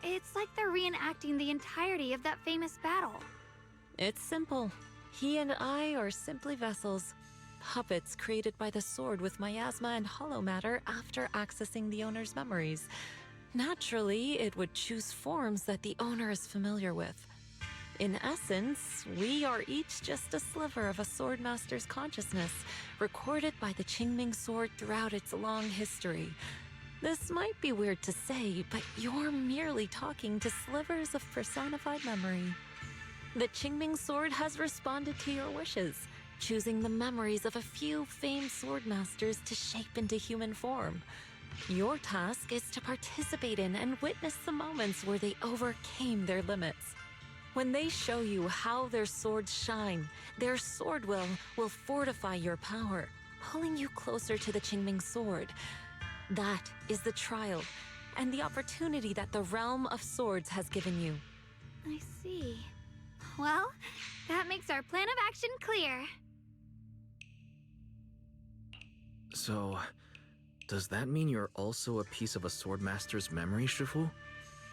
Speaker 1: it's like they're reenacting the entirety of that famous battle.
Speaker 3: It's simple. He and I are simply vessels. Puppets created by the sword with miasma and hollow matter after accessing the owner's memories. Naturally, it would choose forms that the owner is familiar with. In essence, we are each just a sliver of a swordmaster's consciousness, recorded by the Qingming sword throughout its long history. This might be weird to say, but you're merely talking to slivers of personified memory. The Qingming sword has responded to your wishes, choosing the memories of a few famed swordmasters to shape into human form. Your task is to participate in and witness the moments where they overcame their limits. When they show you how their swords shine, their sword will fortify your power, pulling you closer to the Qingming sword. That is the trial and the opportunity that the realm of swords has given you.
Speaker 1: I see. Well, that makes our plan of action clear.
Speaker 2: So, does that mean you're also a piece of a swordmaster's memory, Shifu?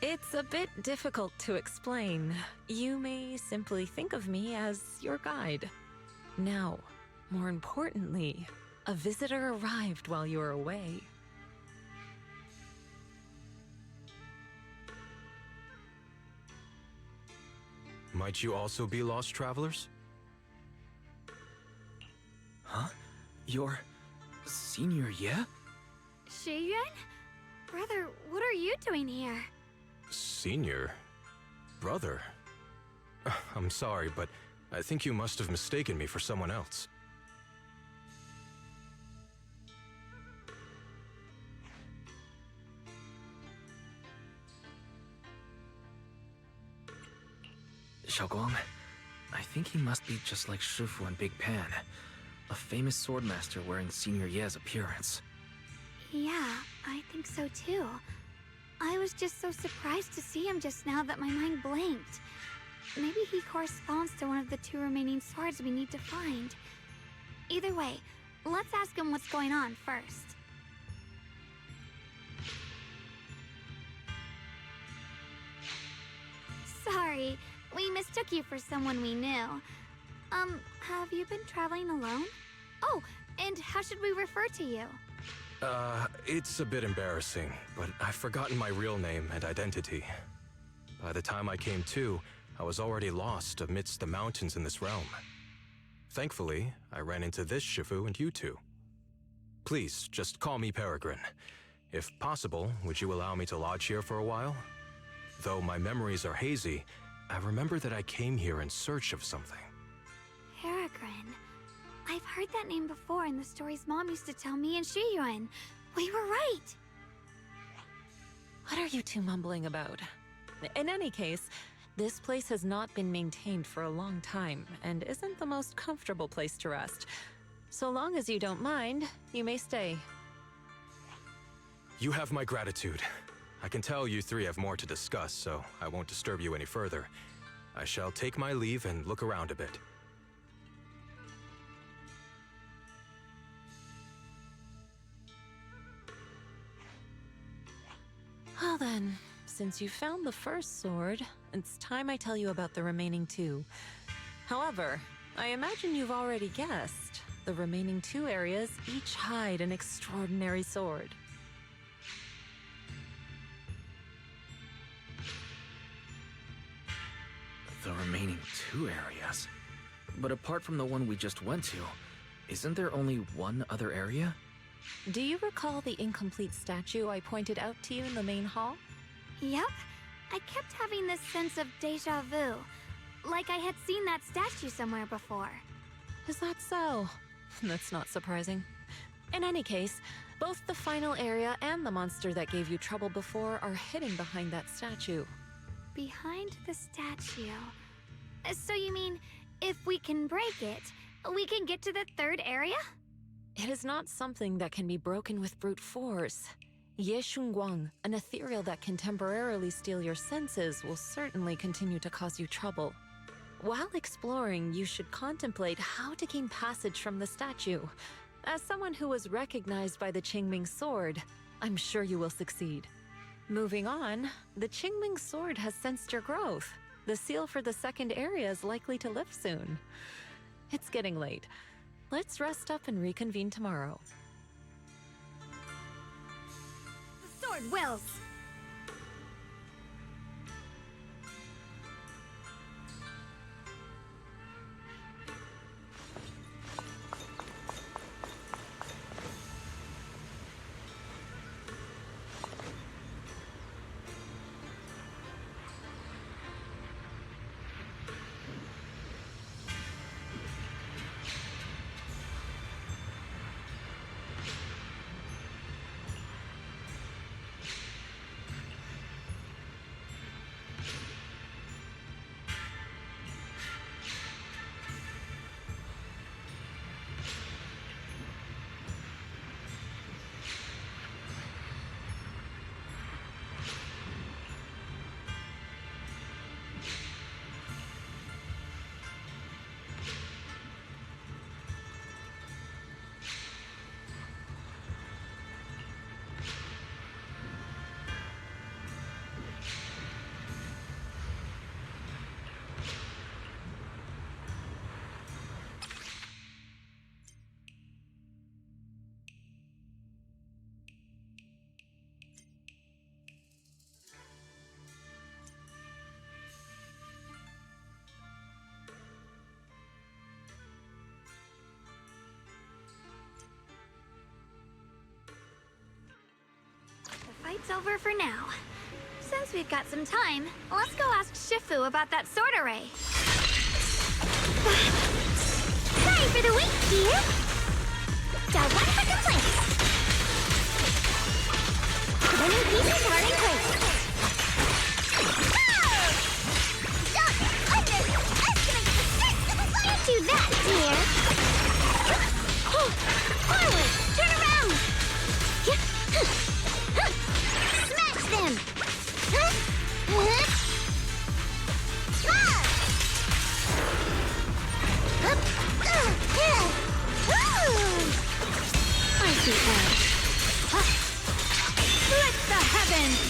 Speaker 3: It's a bit difficult to explain. You may simply think of me as your guide. Now, more importantly, a visitor arrived while you were away.
Speaker 7: Might you also be lost travelers?
Speaker 2: Huh? Your senior, yeah?
Speaker 1: Shiyuan? Brother, what are you doing here?
Speaker 7: Senior? Brother? I'm sorry, but I think you must have mistaken me for someone else.
Speaker 2: Xiaoguang, I think he must be just like Shifu and Big Pan, a famous swordmaster wearing Senior Ye's appearance.
Speaker 1: Yeah, I think so too. I was just so surprised to see him just now that my mind blanked. Maybe he corresponds to one of the two remaining swords we need to find. Either way, let's ask him what's going on first. Sorry, we mistook you for someone we knew. Have you been traveling alone? Oh, and how should we refer to you?
Speaker 7: It's a bit embarrassing, but I've forgotten my real name and identity. By the time I came to, I was already lost amidst the mountains in this realm. Thankfully, I ran into this Shifu and you two. Please, just call me Peregrine. If possible, would you allow me to lodge here for a while? Though my memories are hazy, I remember that I came here in search of something.
Speaker 1: Peregrine. I've heard that name before in the stories Mom used to tell me and Shiyuan. We were right!
Speaker 3: What are you two mumbling about? In any case, this place has not been maintained for a long time and isn't the most comfortable place to rest. So long as you don't mind, you may stay.
Speaker 7: You have my gratitude. I can tell you three have more to discuss, so I won't disturb you any further. I shall take my leave and look around a bit.
Speaker 3: Well then, since you found the first sword, it's time I tell you about the remaining two. However, I imagine you've already guessed. The remaining two areas each hide an extraordinary sword.
Speaker 2: The remaining two areas? But apart from the one we just went to, isn't there only one other area?
Speaker 3: Do you recall the incomplete statue I pointed out to you in the main hall?
Speaker 1: Yep. I kept having this sense of deja vu. Like I had seen that statue somewhere before.
Speaker 3: Is that so? That's not surprising. In any case, both the final area and the monster that gave you trouble before are hidden behind that statue.
Speaker 1: Behind the statue. So you mean, if we can break it, We can get to the third area?
Speaker 3: It is not something that can be broken with brute force. Ye Shunguang, an ethereal that can temporarily steal your senses, will certainly continue to cause you trouble. While exploring, you should contemplate how to gain passage from the statue. As someone who was recognized by the Qingming sword, I'm sure you will succeed. Moving on, the Qingming sword has sensed your growth. The seal for the second area is likely to lift soon. It's getting late. Let's rest up and reconvene tomorrow.
Speaker 1: The sword wills. Fight's over for now. Since we've got some time, let's go ask Shifu about that sword array.
Speaker 6: Sorry for the wait, dear. Got one for complaints. The new pieces are in place. Don't underestimate the strength of a fire. Can't do that, dear. Forward, turn around. Smash them.
Speaker 1: I see that. Split the heavens!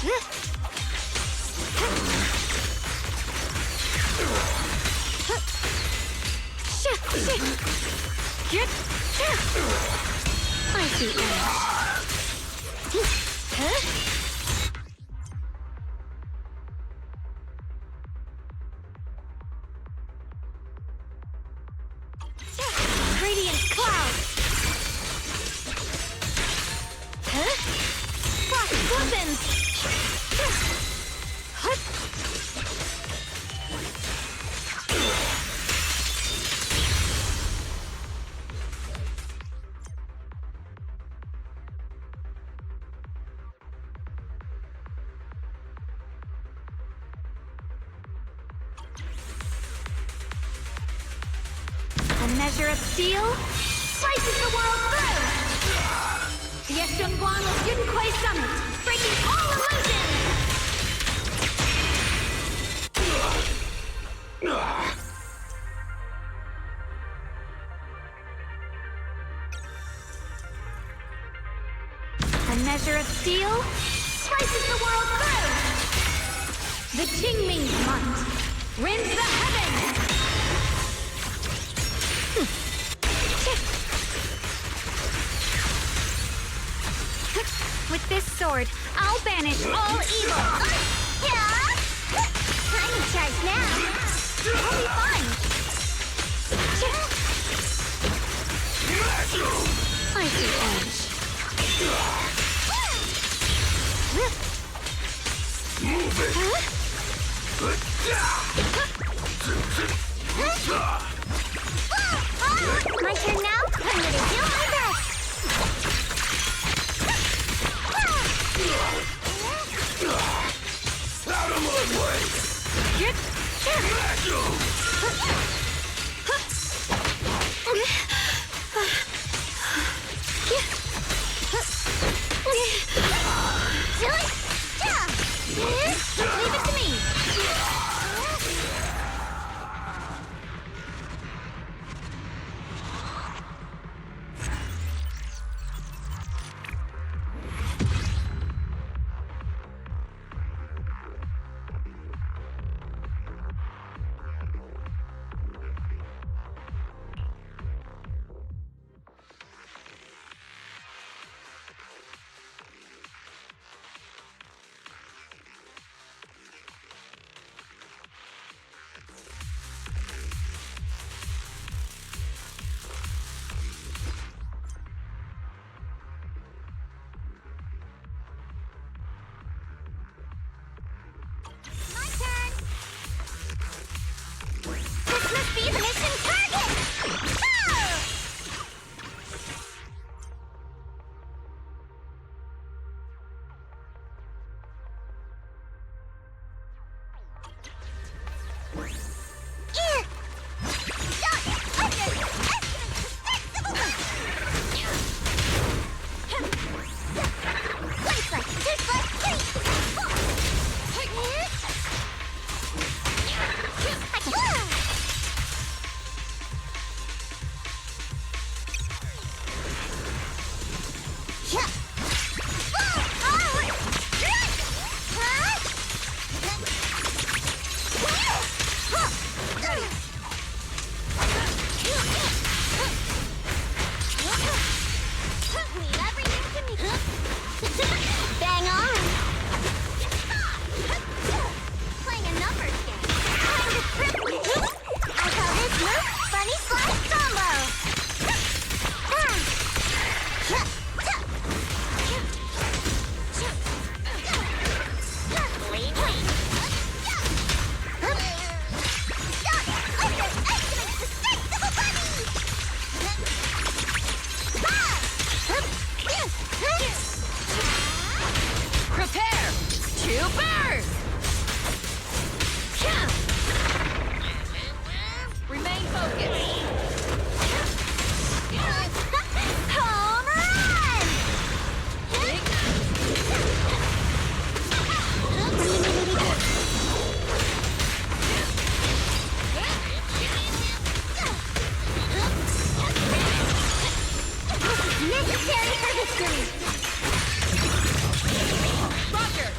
Speaker 6: I see Radiant cloud. Frost weapons. A measure of steel slices the world through! Yeshunguan with Yunquai Summit, breaking all illusions! A measure of steel slices the world through! The Qingming's might rends the heavens! With this sword, I'll banish all evil! I'm in charge now! I'll be fine! I see edge.
Speaker 5: Move it!
Speaker 6: My turn now? I'm gonna do my best!
Speaker 5: Out of my way! Smash 'em!
Speaker 6: Leave it to me! Be the mission target! Go! Bang on! Playing a numbers game. Time to flip. I call this move Funny Slice Combo.
Speaker 3: Prepare to burn! Remain focused.
Speaker 6: Home run! Necessary for history.
Speaker 3: Roger!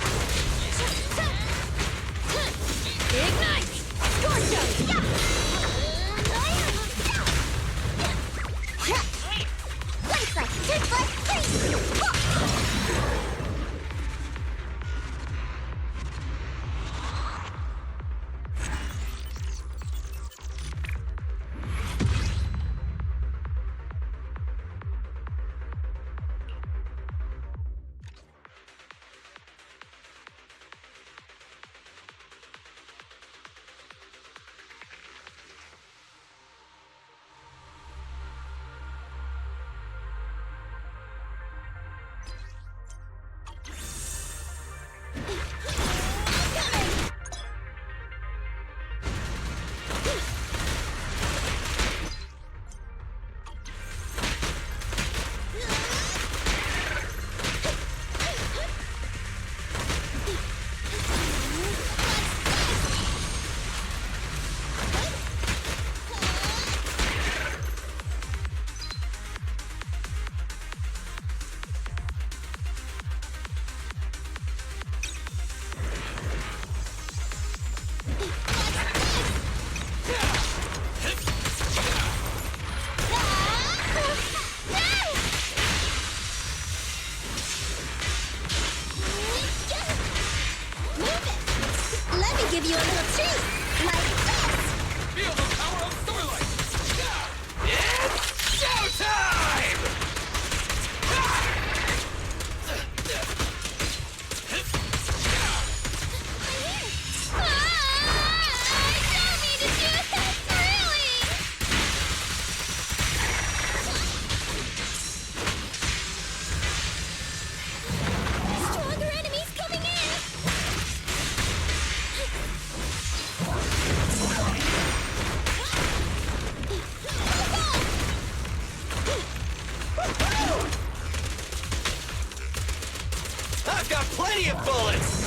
Speaker 6: give you a little treat, like this!
Speaker 2: Feel the power of Starlight! It's showtime!
Speaker 6: Stronger enemies coming in!
Speaker 2: I've got plenty of bullets!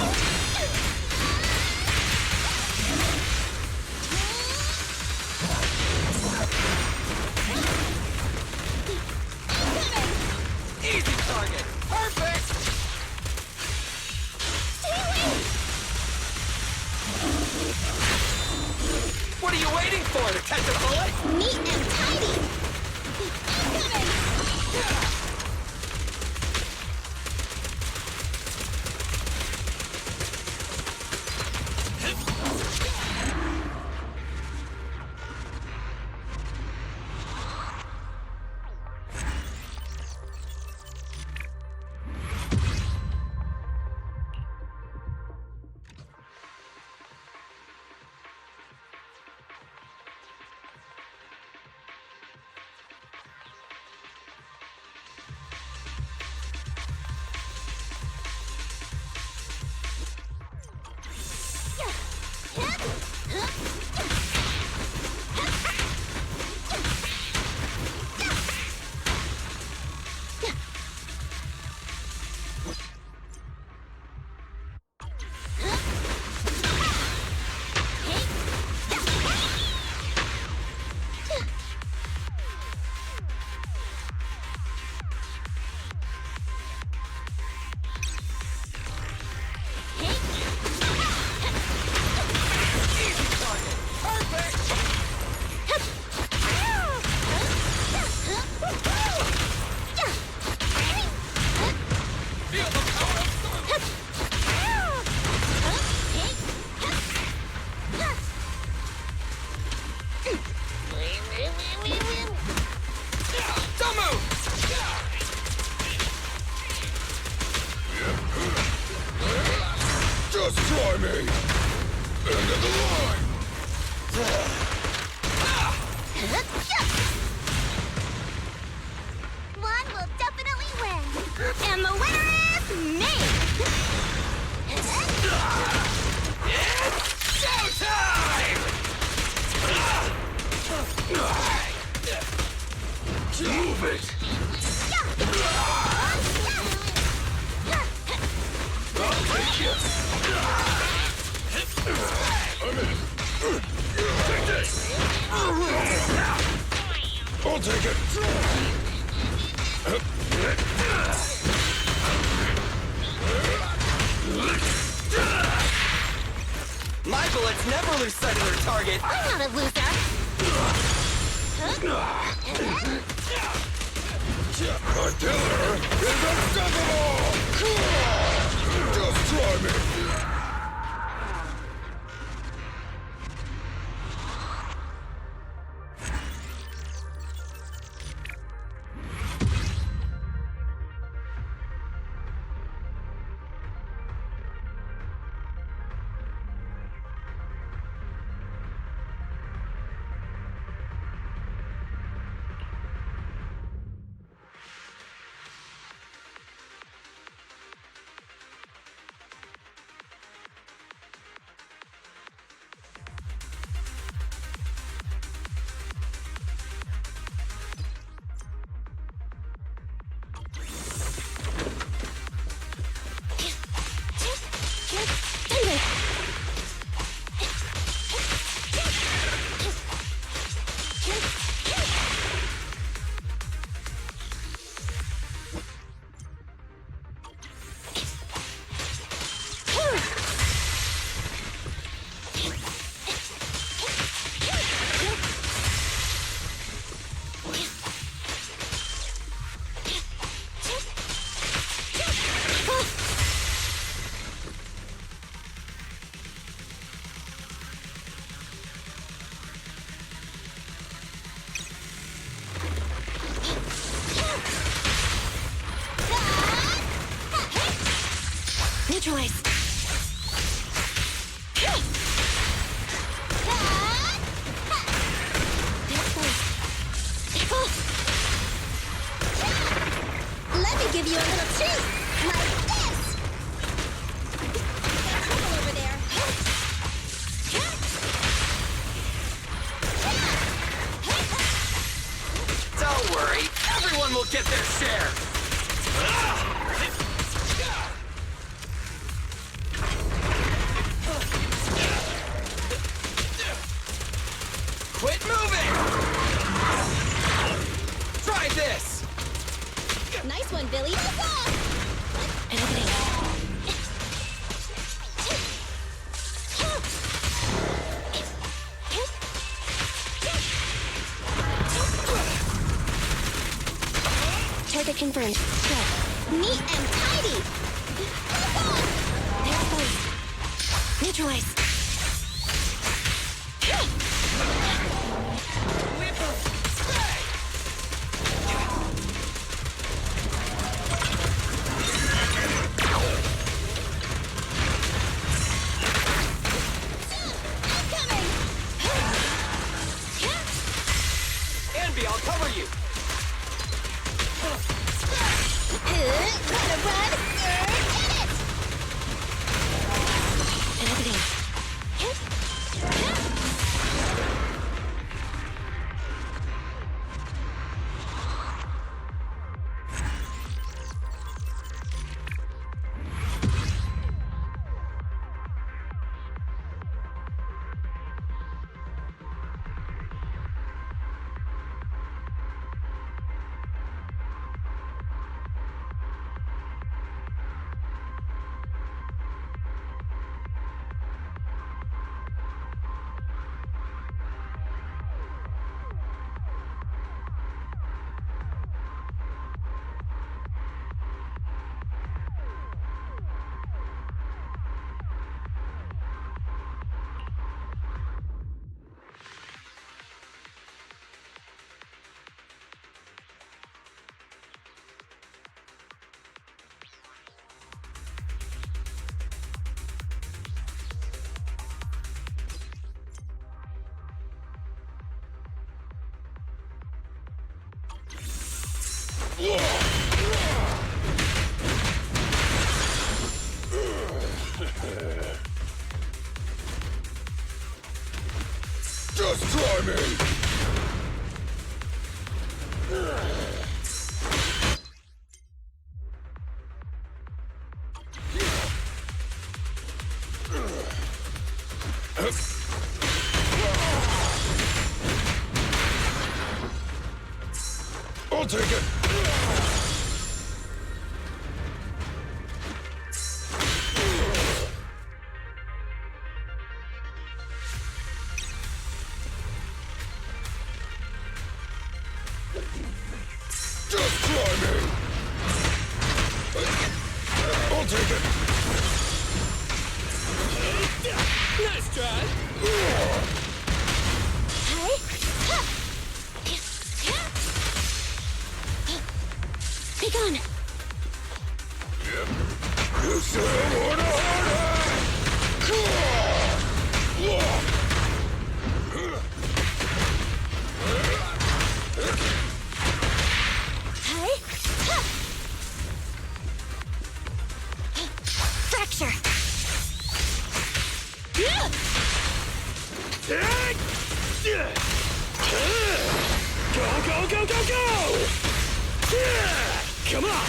Speaker 2: Easy target! Perfect! What are you waiting for, to catch a bullet?
Speaker 6: Neat and tidy!
Speaker 2: Don't move!
Speaker 5: Just try me! End of the line!
Speaker 6: One will definitely win! And the winner is me!
Speaker 2: It's showtime!
Speaker 5: Move it! I'll take you! I'm in! Take this! I'll take it!
Speaker 2: My bullets never lose sight of their target!
Speaker 6: I'm not a loser!
Speaker 5: My killer is unstoppable! Just try me!
Speaker 6: Neutralize. Let me give you a little treat, like this! Got trouble over there.
Speaker 2: Don't worry, everyone will get their share. Quit moving! Try this!
Speaker 6: Nice one, Billy. That's off! Target confirmed. Good. Neat and tidy! That's off! They're exposed. Neutralize.
Speaker 2: I'll cover you!
Speaker 6: Gotta run! Get it! Everything.
Speaker 5: Just try me! I'll take it! Just try me! I'll take it!
Speaker 2: Nice try!
Speaker 6: Be gone!
Speaker 5: You said I wanna
Speaker 6: Fracture!
Speaker 2: Go, go, go, go, go! Come on!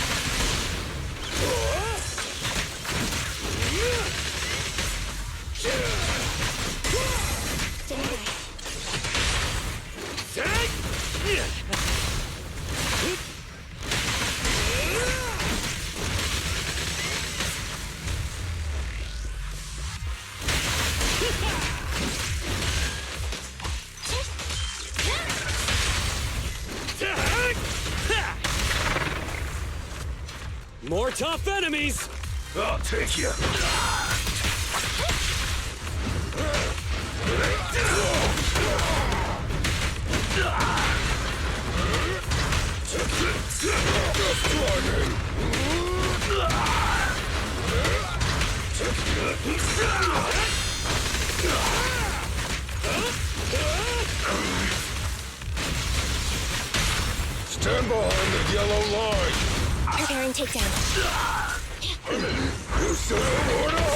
Speaker 2: More tough enemies!
Speaker 5: I'll take you! Just try me! Stand behind the yellow line.
Speaker 6: Preparing takedown.
Speaker 5: You still have order?